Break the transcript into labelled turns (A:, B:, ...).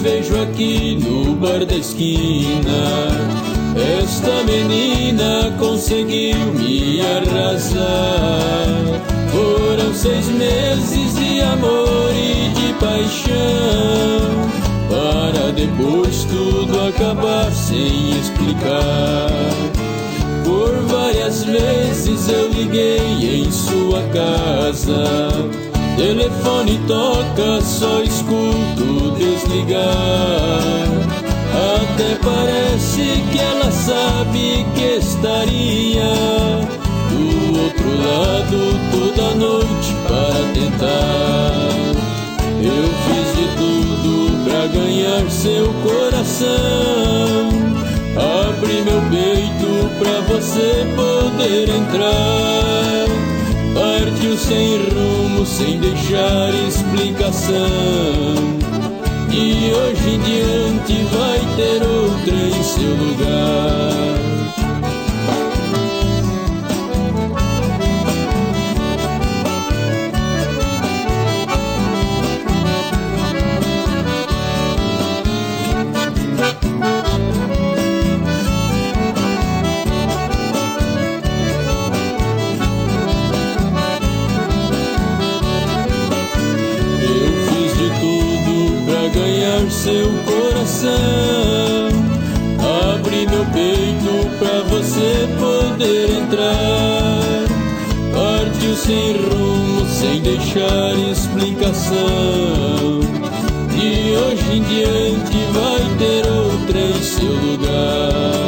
A: Vejo aqui no bar da esquina, esta menina conseguiu me arrasar. Foram 6 meses de amor e de paixão, para depois tudo acabar sem explicar. Por várias vezes eu liguei em sua casa, telefone toca, só escuto desligar. Até parece que ela sabe que estaria do outro lado toda noite para tentar. Eu fiz de tudo pra ganhar seu coração, abri meu peito pra você poder entrar. Partiu sem rumo, sem deixar explicação, e hoje em diante vai ter outra em seu lugar. Seu coração, abri meu peito pra você poder entrar. Partiu sem rumo, sem deixar explicação, e hoje em diante vai ter outra em seu lugar.